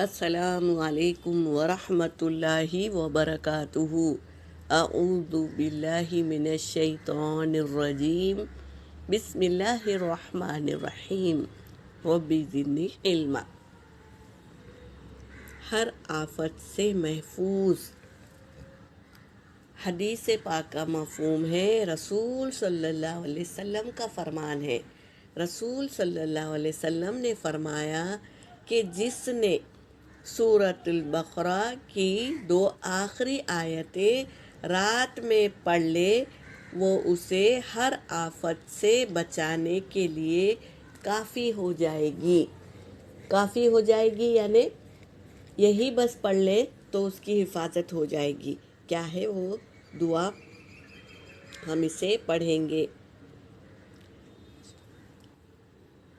السلام علیکم ورحمۃ اللہ وبرکاتہ۔ اعوذ باللہ من الشیطان الرجیم، بسم اللہ الرحمن الرحیم، رب زدنی علما۔ ہر آفت سے محفوظ حدیث پاک کا مفہوم ہے، رسول صلی اللہ علیہ وسلم کا فرمان ہے۔ رسول صلی اللہ علیہ وسلم نے فرمایا کہ جس نے سورۃ البقرہ کی 2 آخری آیتیں رات میں پڑھ لے، وہ اسے ہر آفت سے بچانے کے لیے کافی ہو جائے گی۔ کافی ہو جائے گی یعنی یہی بس پڑھ لے تو اس کی حفاظت ہو جائے گی۔ کیا ہے وہ دعا؟ ہم اسے پڑھیں گے۔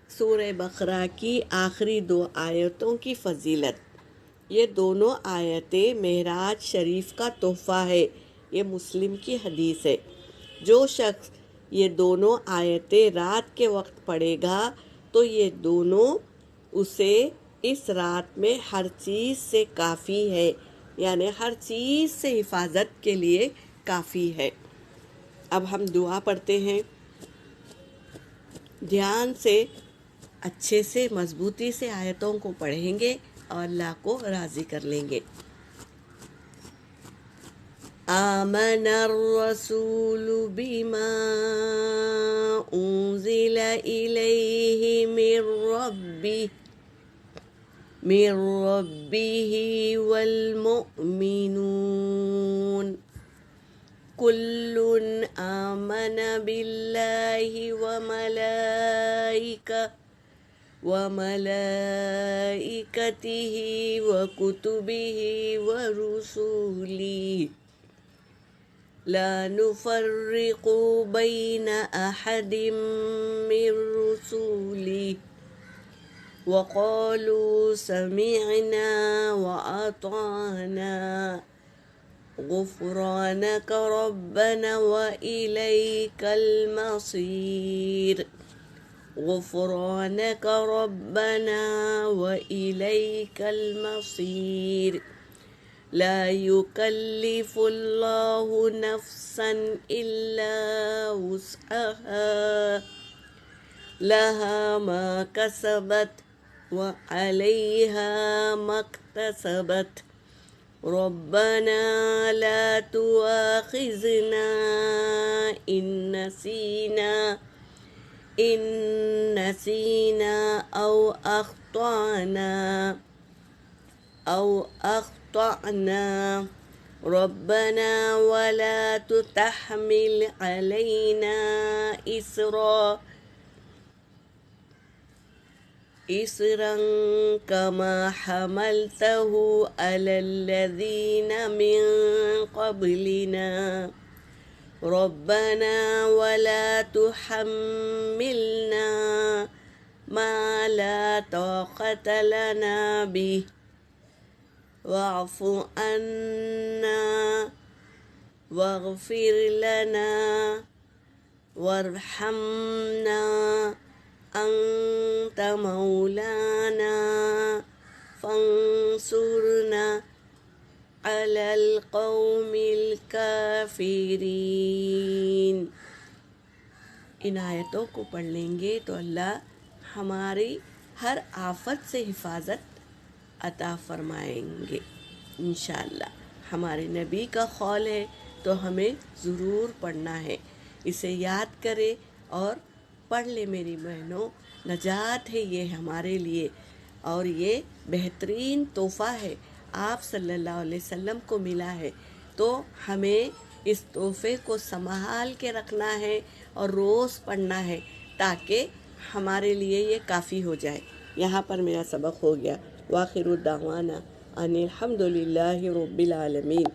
سورہ بقرہ کی آخری 2 آیتوں کی فضیلت۔ یہ دونوں آیتیں معراج شریف کا تحفہ ہے۔ یہ مسلم کی حدیث ہے۔ جو شخص یہ دونوں آیتیں رات کے وقت پڑھے گا تو یہ دونوں اسے اس رات میں ہر چیز سے کافی ہے، یعنی ہر چیز سے حفاظت کے لیے کافی ہے۔ اب ہم دعا پڑھتے ہیں، دھیان سے، اچھے سے، مضبوطی سے آیتوں کو پڑھیں گے اور اللہ کو راضی کر لیں گے۔ آمن الرسول بما انزل الیہ من ربہ والمؤمنون کل آمن باللہ وملائکتہ وکتبہ ورسلہ لا نفرق بین احد من رسلہ وقالوا سمعنا وأطعنا غفرانك ربنا وإليك المصير غفرانك ربنا وإليك المصير لا يكلف الله نفسا إلا وسعها لها ما كسبت وعليها ما اكتسبت ربنا لا تؤاخذنا إن نسينا أو أخطأنا ربنا ولا تحمل علينا إصرا كما حملته على الذين من قبلنا ربنا ولا تحملنا ما لا طاقة لنا به واعف عنا واغفر لنا وارحمنا أنت مولانا فانصرنا على القوم الكافرين۔ ان آیتوں کو پڑھ لیں گے تو اللہ ہماری ہر آفت سے حفاظت عطا فرمائیں گے انشاءاللہ۔ ہمارے نبی کا قول ہے تو ہمیں ضرور پڑھنا ہے۔ اسے یاد کرے اور پڑھ لے میری بہنوں، نجات ہے یہ ہمارے لیے، اور یہ بہترین تحفہ ہے، آپ صلی اللہ علیہ وسلم کو ملا ہے، تو ہمیں اس تحفے کو سنبھال کے رکھنا ہے اور روز پڑھنا ہے تاکہ ہمارے لیے یہ کافی ہو جائے۔ یہاں پر میرا سبق ہو گیا۔ وآخر دعوانا ان الحمد للہ رب العالمین۔